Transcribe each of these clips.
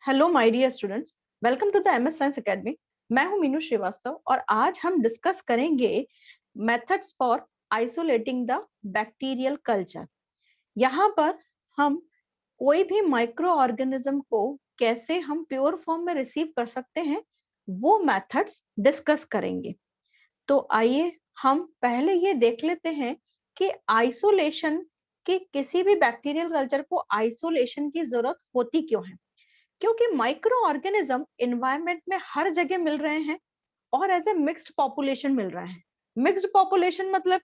Hello my dear students, welcome to the MS science academy. मैं हूं मीनू श्रीवास्तव और आज हम डिस्कस करेंगे methods for isolating the bacterial culture. यहाँ पर हम कोई भी माइक्रो ऑर्गेनिज्म को कैसे हम प्योर फॉर्म में रिसीव कर सकते हैं वो मेथड्स डिस्कस करेंगे। तो आइए हम पहले ये देख लेते हैं कि आइसोलेशन की किसी भी बैक्टीरियल कल्चर को आइसोलेशन की जरूरत होती क्यों है। क्योंकि माइक्रो ऑर्गेनिज्म एनवायरनमेंट में हर जगह मिल रहे हैं और एज ए मिक्स्ड पॉपुलेशन मिल रहे हैं। मिक्स्ड पॉपुलेशन मतलब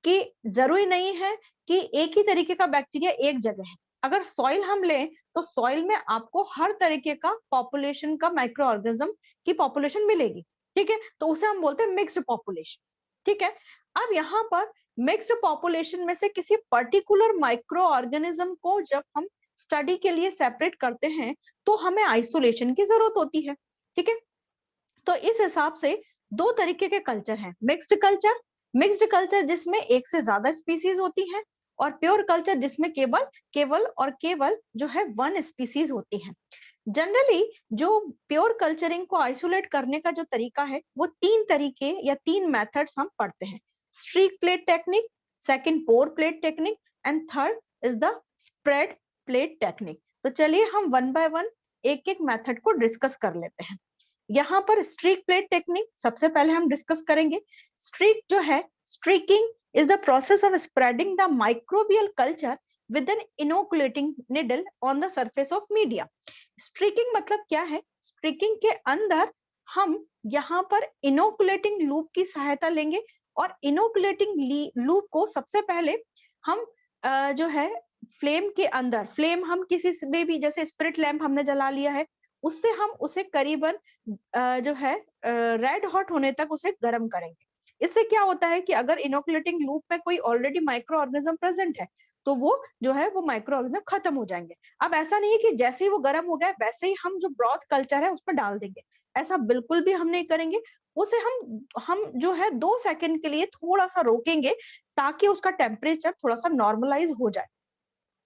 कि जरूरी नहीं है कि एक ही तरीके का बैक्टीरिया एक जगह है। अगर सॉइल हम लें तो सॉइल में आपको हर तरीके का पॉपुलेशन का माइक्रो ऑर्गेनिज्म की पॉपुलेशन मिलेगी। ठीक है, तो उसे हम बोलते हैं मिक्स्ड पॉपुलेशन। ठीक है, अब यहाँ पर मिक्स्ड पॉपुलेशन में से किसी पर्टिकुलर माइक्रो ऑर्गेनिज्म को जब हम स्टडी के लिए सेपरेट करते हैं तो हमें आइसोलेशन की जरूरत होती है। ठीक है, तो इस हिसाब से दो तरीके के कल्चर हैं। मिक्स्ड कल्चर जिसमें एक से ज्यादा स्पीसीज होती हैं और प्योर कल्चर जिसमें केवल केवल और केवल जो है वन स्पीसीज होती है। जनरली जो प्योर कल्चरिंग को आइसोलेट करने का जो तरीका है वो तीन तरीके या तीन मेथड्स हम पढ़ते हैं। Streak plate technique, second pour plate technique and third is the spread plate technique. तो चलिए हम वन बाय वन एक एक मेथड को डिस्कस कर लेते हैं। यहाँ पर स्ट्रीक प्लेट टेक्निक सबसे पहले हम डिस्कस करेंगे। स्ट्रीक जो है, streaking is the process of spreading the microbial culture with an inoculating needle on the surface of media. Streaking मतलब क्या है? स्ट्रीकिंग के अंदर हम यहाँ पर इनोकुलेटिंग लूप की सहायता लेंगे और इनोकुलेटिंग लूप को सबसे पहले हम जो है फ्लेम के अंदर, फ्लेम हम किसी में भी, जैसे स्पिरिट लैंप हमने जला लिया है, उससे हम उसे करीबन जो है रेड हॉट होने तक उसे गर्म करेंगे। इससे क्या होता है कि अगर इनोकुलेटिंग लूप में कोई ऑलरेडी माइक्रो ऑर्गेनिज्म प्रेजेंट है तो वो जो है वो माइक्रो ऑर्गेनिज्म खत्म हो जाएंगे। अब ऐसा नहीं है कि जैसे ही वो गर्म हो गया वैसे ही हम जो ब्रॉथ कल्चर है उसमें डाल देंगे, ऐसा बिल्कुल भी हम नहीं करेंगे। उसे हम जो है 2 सेकंड के लिए थोड़ा सा रोकेंगे ताकि उसका टेम्परेचर थोड़ा सा नॉर्मलाइज हो जाए।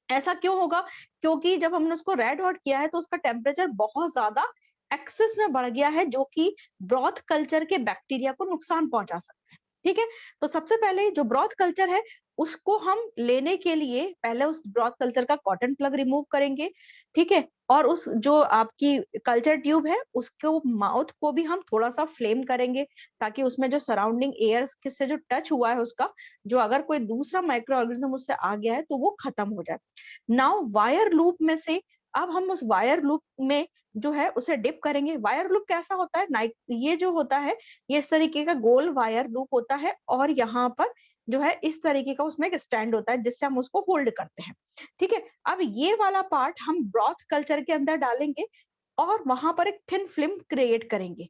ऐसा क्यों होगा? क्योंकि जब हमने उसको रेड हॉट किया है तो उसका टेम्परेचर बहुत ज्यादा एक्सेस में बढ़ गया है जो कि ब्रॉथ कल्चर के बैक्टीरिया को नुकसान पहुंचा सकता है। ठीक है, तो सबसे पहले जो ब्रॉथ कल्चर है उसको हम लेने के लिए पहले उस ब्रॉथ कल्चर का कॉटन प्लग रिमूव करेंगे। ठीक है, और उस जो आपकी कल्चर ट्यूब है उसको माउथ को भी हम थोड़ा सा फ्लेम करेंगे ताकि उसमें जो सराउंडिंग एयर से जो टच हुआ है उसका, जो अगर कोई दूसरा माइक्रो ऑर्गेनिज्म उससे आ गया है तो वो खत्म हो जाए। नाउ वायर लूप में से अब हम उस वायर लूप में जो है उसे डिप करेंगे। वायर लूप कैसा होता है? ये जो होता है ये इस तरीके का गोल वायर लूप होता है और यहाँ पर जो है इस तरीके का उसमें एक स्टैंड होता है जिससे हम उसको होल्ड करते हैं। ठीक है, अब ये वाला पार्ट हम ब्रॉथ कल्चर के अंदर डालेंगे और वहां पर एक थिन फिल्म क्रिएट करेंगे।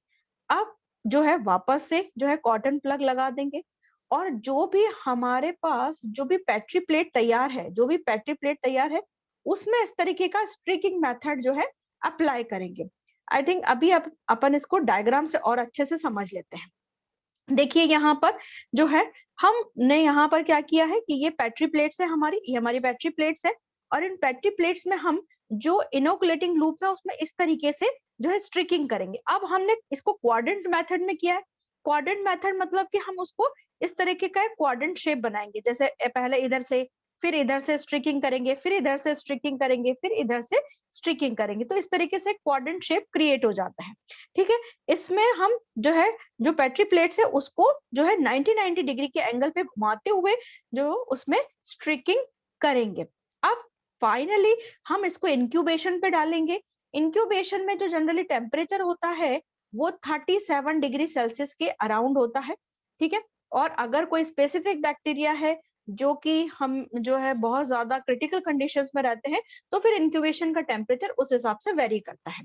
अब जो है वापस से जो है कॉटन प्लग लगा देंगे और जो भी हमारे पास जो भी पेट्री प्लेट तैयार है, जो भी पेट्री प्लेट तैयार है उसमें इस तरीके का स्ट्रीकिंग मेथड जो है अप्लाई करेंगे। आई थिंक अभी अपन इसको डायग्राम से और अच्छे से समझ लेते हैं। देखिए यहाँ पर जो है हमने यहाँ पर क्या किया है कि ये पेट्री प्लेट्स है, ये हमारी पेट्री प्लेट्स है और इन पेट्री प्लेट्स में हम जो इनोकुलेटिंग लूप है उसमें इस तरीके से जो है स्ट्रिकिंग करेंगे। अब हमने इसको क्वाड्रेंट मेथड में किया है। क्वाड्रेंट मेथड मतलब कि हम उसको इस तरीके का एक क्वाड्रेंट शेप बनाएंगे, जैसे पहले इधर से, फिर इधर से स्ट्रिकिंग करेंगे, फिर इधर से स्ट्रिकिंग करेंगे, फिर इधर से स्ट्रिकिंग करेंगे, तो इस तरीके से क्वाड्रेंट शेप क्रिएट हो जाता है। ठीक है, इसमें हम जो है जो पेट्री प्लेट्स है उसको जो है 90 डिग्री के एंगल पे घुमाते हुए जो उसमें स्ट्रिकिंग करेंगे। अब फाइनली हम इसको इंक्यूबेशन पे डालेंगे। इंक्यूबेशन में जो जनरली टेम्परेचर होता है वो 37 डिग्री सेल्सियस के अराउंड होता है। ठीक है, और अगर कोई स्पेसिफिक बैक्टीरिया है जो कि हम जो है बहुत ज्यादा क्रिटिकल कंडीशंस में रहते हैं तो फिर इंक्यूबेशन का टेम्परेचर उस हिसाब से वेरी करता है।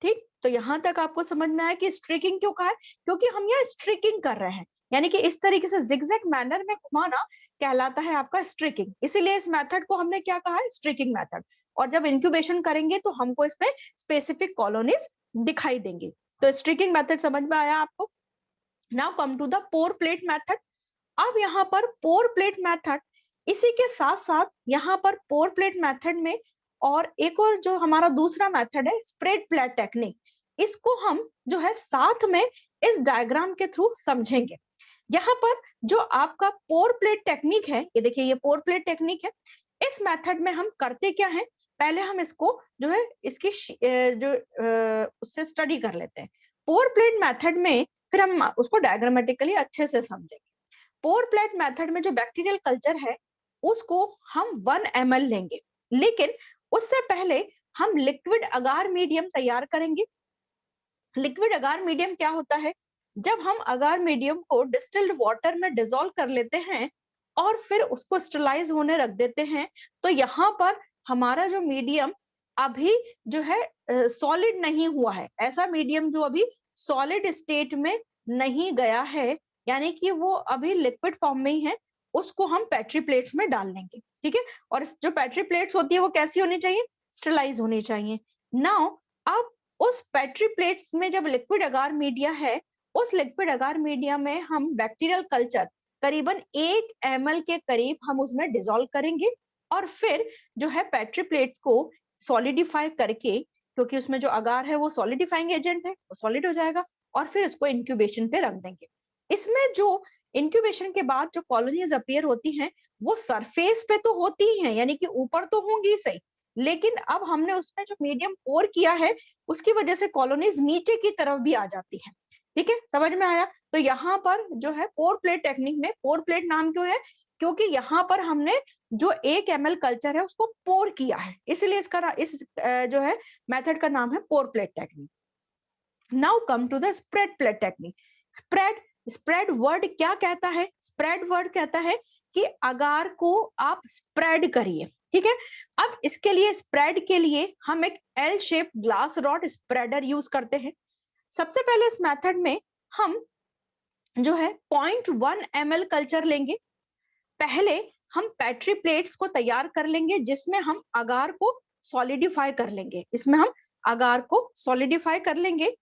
ठीक, तो यहां तक आपको समझ में आया कि स्ट्रिकिंग क्यों कहा है? क्योंकि हम यहाँ स्ट्रिकिंग कर रहे हैं, यानी कि इस तरीके से जिगजैग मैनर में घुमाना कहलाता है आपका स्ट्रिकिंग। इसीलिए इस मेथड को हमने क्या कहा है? Striking method. और जब इंक्यूबेशन करेंगे तो हमको इसमें स्पेसिफिक कॉलोनीज दिखाई देंगी। तो स्ट्रिकिंग मेथड समझ में आया आपको? Now come to the pour plate method. अब यहाँ पर पोर प्लेट मेथड, इसी के साथ साथ यहाँ पर पोर प्लेट मेथड में और एक और जो हमारा दूसरा मेथड है स्प्रेड प्लेट टेक्निक, इसको हम जो है साथ में इस डायग्राम के थ्रू समझेंगे। यहाँ पर जो आपका पोर प्लेट टेक्निक है, ये देखिए ये पोर प्लेट टेक्निक है। इस मेथड में हम करते क्या है, पहले हम इसको जो है इसकी उससे स्टडी कर लेते हैं। पोर प्लेट मेथड में फिर हम उसको डायग्रामेटिकली अच्छे से समझेंगे। पोर प्लेट मेथड में जो बैक्टीरियल कल्चर है उसको हम 1 ml लेंगे, लेकिन उससे पहले हम लिक्विड अगार मीडियम तैयार करेंगे। लिक्विड अगार मीडियम क्या होता है, जब हम अगार मीडियम को डिस्टिल्ड वाटर में डिसॉल्व कर लेते हैं और फिर उसको स्टरलाइज होने रख देते हैं, तो यहाँ पर हमारा जो मीडियम अभी जो है सॉलिड नहीं हुआ है, ऐसा मीडियम जो अभी सॉलिड स्टेट में नहीं गया है, यानी कि वो अभी लिक्विड फॉर्म में ही है, उसको हम पेट्री प्लेट्स में डाल लेंगे। ठीक है, और जो पेट्री प्लेट्स होती है वो कैसी होनी चाहिए, स्टरलाइज होनी चाहिए। नाउ अब उस पेट्री प्लेट्स में जब लिक्विड अगार मीडिया है, उस लिक्विड अगार मीडिया में हम बैक्टीरियल कल्चर करीबन 1 ml के करीब हम उसमें डिसॉल्व करेंगे और फिर जो है पेट्री प्लेट्स को सॉलिडिफाई करके, क्योंकि उसमें जो अगार है वो सॉलिडिफाइंग एजेंट है, वो सॉलिड हो जाएगा, और फिर उसको इंक्यूबेशन पे रख देंगे। इसमें जो इंक्यूबेशन के बाद जो कॉलोनीज अपीयर होती हैं वो सरफेस पे तो होती ही हैं, यानी कि ऊपर तो होंगी सही, लेकिन अब हमने उसमें जो मीडियम पोर किया है उसकी वजह से कॉलोनीज नीचे की तरफ भी आ जाती है। ठीक है, समझ में आया। तो यहाँ पर जो है पोर प्लेट टेक्निक में, पोर प्लेट नाम क्यों है, क्योंकि यहाँ पर हमने जो 1 ml कल्चर है उसको पोर किया है, इसलिए इसका इस जो है मेथड का नाम है pour plate technique. Now come to the spread plate technique. Spread spread word क्या कहता है, स्प्रेड वर्ड कहता है कि अगार को आप स्प्रेड करिए। ठीक है, अब इसके लिए स्प्रेड के लिए हम एक L shape glass rod spreader use करते हैं। सबसे पहले इस मेथड में हम जो है 0.1 ml कल्चर लेंगे। पहले हम पेट्री प्लेट्स को तैयार कर लेंगे जिसमें हम अगार को सॉलिडिफाई कर लेंगे, इसमें हम अगार को सॉलिडिफाई कर लेंगे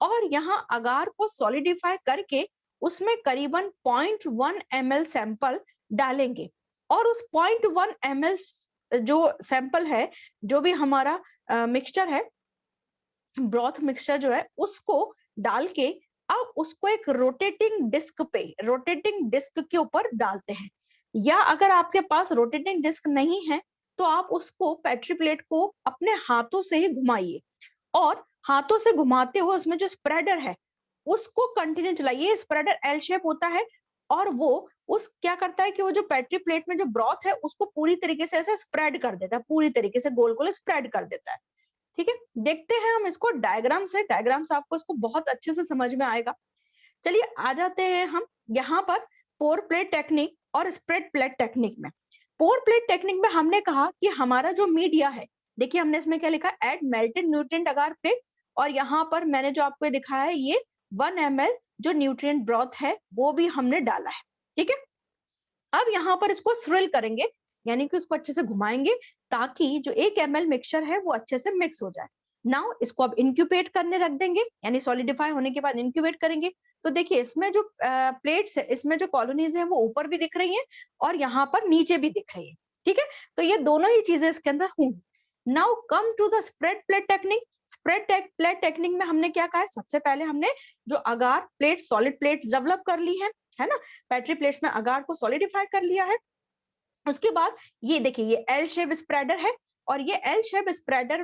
और यहाँ अगार को सॉलिडिफाई करके उसमें करीबन 0.1 ml सैंपल डालेंगे और उस 0.1 ml जो सैंपल है, जो भी हमारा मिक्सचर है, ब्रॉथ मिक्सचर जो है, उसको डाल के अब उसको एक रोटेटिंग डिस्क के ऊपर डालते हैं। या अगर आपके पास रोटेटिंग डिस्क नहीं है तो आप उसको पेट्री प्लेट को अपने हाथों से ही घुमाइए और हाथों से घुमाते हुए उसमें जो स्प्रेडर है उसको कंटिन्यू चलाइए। स्प्रेडर एल शेप होता है और वो उस क्या करता है कि वो जो पेट्री प्लेट में जो ब्रॉथ है उसको पूरी तरीके से ऐसे स्प्रेड कर देता है, पूरी तरीके से गोल गोल स्प्रेड कर देता है। ठीक है, देखते हैं हम इसको डायग्राम से आपको इसको बहुत अच्छे से समझ में आएगा। चलिए आ जाते हैं हम यहाँ पर पोर प्लेट टेक्निक और स्प्रेड प्लेट टेक्निक में। पोर प्लेट टेक्निक में हमने कहा कि हमारा जो मीडिया है, देखिए हमने इसमें क्या लिखा, ऐड मेल्टेड न्यूट्रिएंट अगार प्लेट, और यहाँ पर मैंने जो आपको दिखाया है ये 1 ml जो न्यूट्रिएंट ब्रॉथ है वो भी हमने डाला है। ठीक है, अब यहाँ पर इसको स्विल करेंगे, यानी कि उसको अच्छे से घुमाएंगे ताकि जो 1 ml मिक्सचर है वो अच्छे से मिक्स हो जाए। नाउ इसको अब इंक्यूबेट करने रख देंगे, यानी सॉलिडिफाई होने के बाद इंक्यूबेट करेंगे। तो देखिए इसमें जो प्लेट्स है, इसमें जो कॉलोनीज है वो ऊपर भी दिख रही हैं और यहाँ पर नीचे भी दिख रही है। ठीक है, तो ये दोनों ही चीजें इसके अंदर होंगी। Now come to the spread plate technique. Spread plate technique में हमने क्या कहा है, सबसे पहले हमने जो agar plate, solid plates develop कर ली है ना, पेट्री प्लेट्स में अगार को सॉलिडिफाई कर लिया है। उसके बाद ये देखिए ये एल शेप स्प्रेडर है और ये एल शेप स्प्रेडर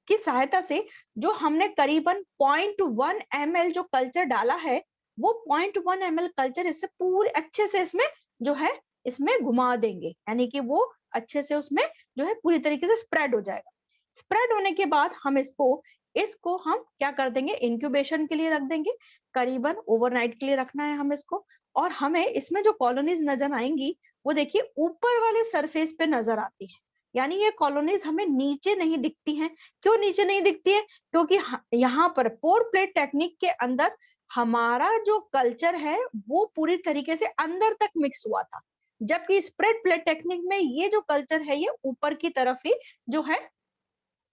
की सहायता से जो हमने करीबन 0.1 ml जो कल्चर डाला है वो 0.1 ml कल्चर इससे पूरे अच्छे से इसमें जो है इसमें घुमा देंगे, यानी कि वो अच्छे से उसमें जो है पूरी तरीके से स्प्रेड हो जाएगा। स्प्रेड होने के बाद हम इसको हम क्या कर देंगे, इंक्यूबेशन के लिए रख देंगे, करीबन ओवरनाइट के लिए रखना है हम इसको। और हमें इसमें जो कॉलोनीज नजर आएंगी वो देखिए ऊपर वाले सरफेस पे नजर आती है, यानी ये कॉलोनीज हमें नीचे नहीं दिखती हैं। क्यों नीचे नहीं दिखती है, क्योंकि यहाँ पर पोर प्लेट टेक्निक के अंदर हमारा जो कल्चर है वो पूरी तरीके से अंदर तक मिक्स हुआ था, जबकि स्प्रेड प्लेट टेक्निक में ये जो कल्चर है ये ऊपर की तरफ ही जो है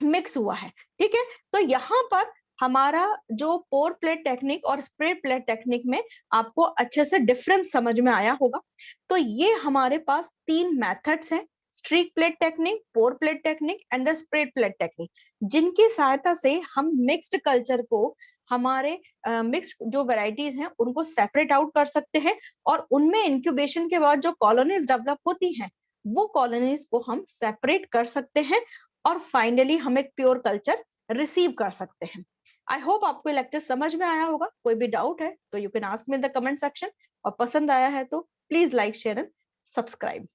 मिक्स हुआ है। ठीक है, तो यहाँ पर हमारा जो पोर प्लेट टेक्निक और स्प्रेड प्लेट टेक्निक में आपको अच्छे से डिफरेंस समझ में आया होगा। तो ये हमारे पास 3 मेथड्स हैं streak plate technique, pour plate technique and the spread plate technique, जिनकी सहायता से हम मिक्स्ड कल्चर को, हमारे मिक्स्ड जो वैरायटीज हैं उनको सेपरेट आउट कर सकते हैं और उनमें इंक्यूबेशन के बाद जो कॉलोनीज डेवलप होती हैं वो कॉलोनीज को हम सेपरेट कर सकते हैं और फाइनली हम एक प्योर कल्चर रिसीव कर सकते हैं। आई होप आपको ये लेक्चर समझ में आया होगा। कोई भी डाउट है तो you can ask me in the comment section, और पसंद आया है तो please like share and subscribe.